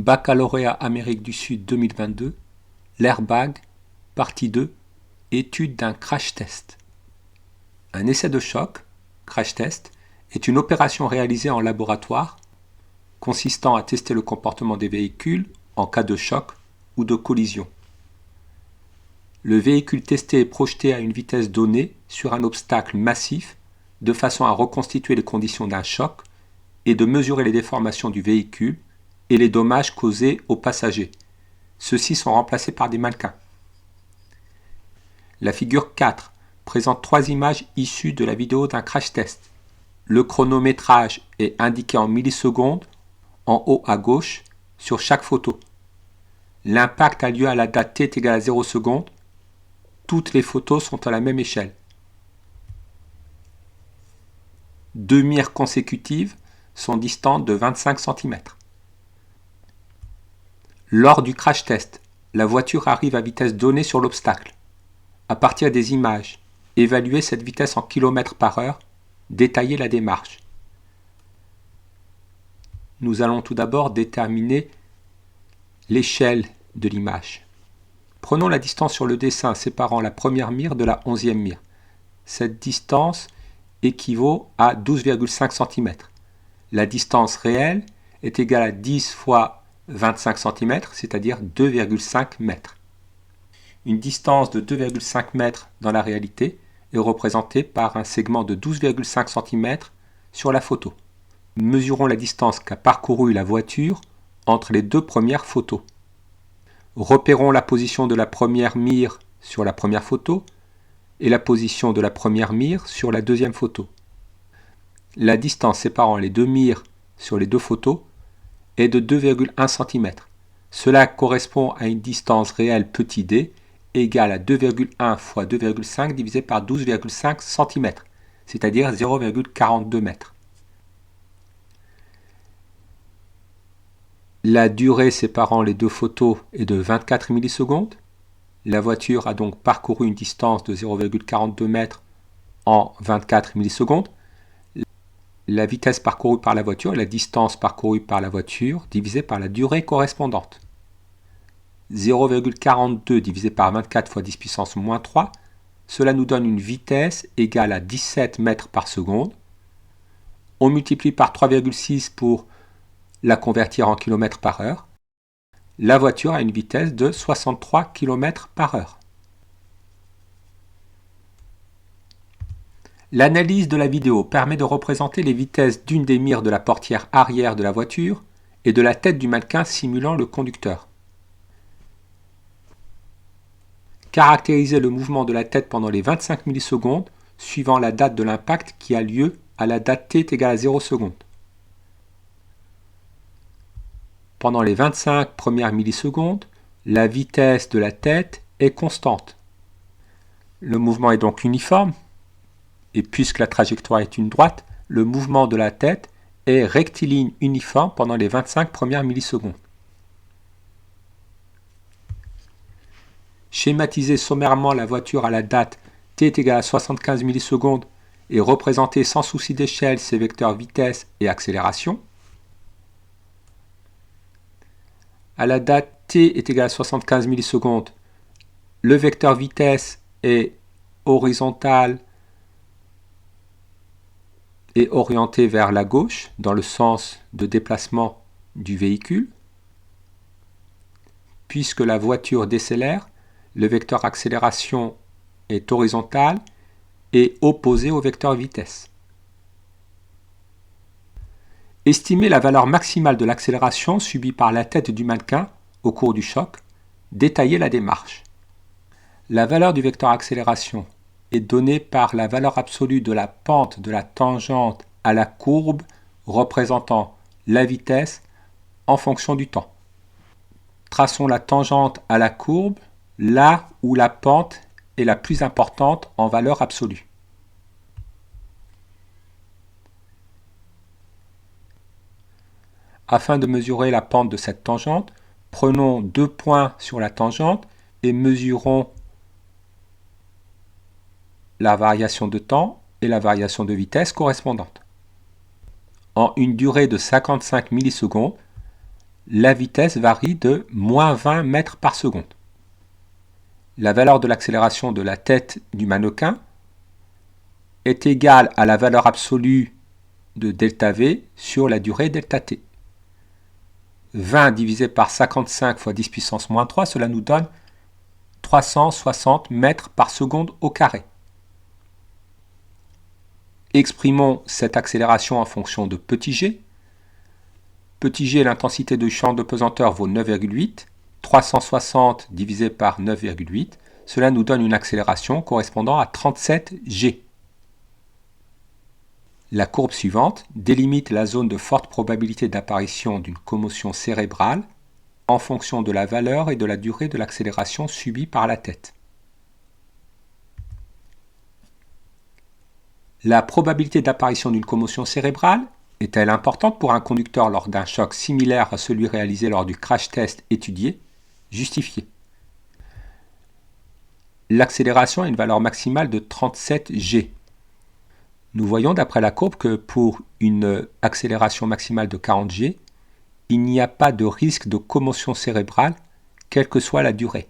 Baccalauréat Amérique du Sud 2022, l'Airbag, partie 2, étude d'un crash test. Un essai de choc, crash test, est une opération réalisée en laboratoire consistant à tester le comportement des véhicules en cas de choc ou de collision. Le véhicule testé est projeté à une vitesse donnée sur un obstacle massif de façon à reconstituer les conditions d'un choc et de mesurer les déformations du véhicule et les dommages causés aux passagers. Ceux-ci sont remplacés par des mannequins. La figure 4 présente 3 images issues de la vidéo d'un crash test. Le chronométrage est indiqué en millisecondes en haut à gauche sur chaque photo. L'impact a lieu à la date t est égale à 0 secondes. Toutes les photos sont à la même échelle. 2 mires consécutives sont distantes de 25 cm. Lors du crash test, la voiture arrive à vitesse donnée sur l'obstacle. À partir des images, évaluez cette vitesse en km/h, détaillez la démarche. Nous allons tout d'abord déterminer l'échelle de l'image. Prenons la distance sur le dessin séparant la première mire de la 11e mire. Cette distance équivaut à 12,5 cm. La distance réelle est égale à 10 fois 25 cm, c'est-à-dire 2,5 mètres. Une distance de 2,5 mètres dans la réalité est représentée par un segment de 12,5 cm sur la photo. Mesurons la distance qu'a parcourue la voiture entre les deux premières photos. Repérons la position de la première mire sur la première photo et la position de la première mire sur la deuxième photo. La distance séparant les deux mires sur les deux photos est de 2,1 cm. Cela correspond à une distance réelle petit d égale à 2,1 fois 2,5 divisé par 12,5 cm, c'est-à-dire 0,42 mètres. La durée séparant les deux photos est de 24 millisecondes. La voiture a donc parcouru une distance de 0,42 mètres en 24 millisecondes. La vitesse parcourue par la voiture est la distance parcourue par la voiture divisée par la durée correspondante. 0,42 divisé par 24 fois 10 puissance moins 3, cela nous donne une vitesse égale à 17 mètres par seconde. On multiplie par 3,6 pour la convertir en km par heure. La voiture a une vitesse de 63 km par heure. L'analyse de la vidéo permet de représenter les vitesses d'une des mires de la portière arrière de la voiture et de la tête du mannequin simulant le conducteur. Caractérisez le mouvement de la tête pendant les 25 millisecondes suivant la date de l'impact qui a lieu à la date t est égale à 0 secondes. Pendant les 25 premières millisecondes, la vitesse de la tête est constante. Le mouvement est donc uniforme. Et puisque la trajectoire est une droite, le mouvement de la tête est rectiligne uniforme pendant les 25 premières millisecondes. Schématiser sommairement la voiture à la date t est égale à 75 millisecondes et représenter sans souci d'échelle ses vecteurs vitesse et accélération. À la date t est égale à 75 millisecondes, le vecteur vitesse est horizontal et orienté vers la gauche dans le sens de déplacement du véhicule. Puisque la voiture décélère, le vecteur accélération est horizontal et opposé au vecteur vitesse. Estimez la valeur maximale de l'accélération subie par la tête du mannequin au cours du choc. Détaillez la démarche. La valeur du vecteur accélération est donnée par la valeur absolue de la pente de la tangente à la courbe représentant la vitesse en fonction du temps. Traçons la tangente à la courbe là où la pente est la plus importante en valeur absolue. Afin de mesurer la pente de cette tangente, prenons 2 points sur la tangente et mesurons la variation de temps et la variation de vitesse correspondante. En une durée de 55 millisecondes, la vitesse varie de moins 20 mètres par seconde. La valeur de l'accélération de la tête du mannequin est égale à la valeur absolue de delta V sur la durée delta T. 20 divisé par 55 fois 10 puissance moins 3, cela nous donne 360 mètres par seconde au carré. Exprimons cette accélération en fonction de petit g. Petit g, l'intensité de champ de pesanteur vaut 9,8. 360 divisé par 9,8, cela nous donne une accélération correspondant à 37 g. La courbe suivante délimite la zone de forte probabilité d'apparition d'une commotion cérébrale en fonction de la valeur et de la durée de l'accélération subie par la tête. La probabilité d'apparition d'une commotion cérébrale est-elle importante pour un conducteur lors d'un choc similaire à celui réalisé lors du crash test étudié? Justifié. L'accélération a une valeur maximale de 37 g. Nous voyons d'après la courbe que pour une accélération maximale de 40 g, il n'y a pas de risque de commotion cérébrale, quelle que soit la durée.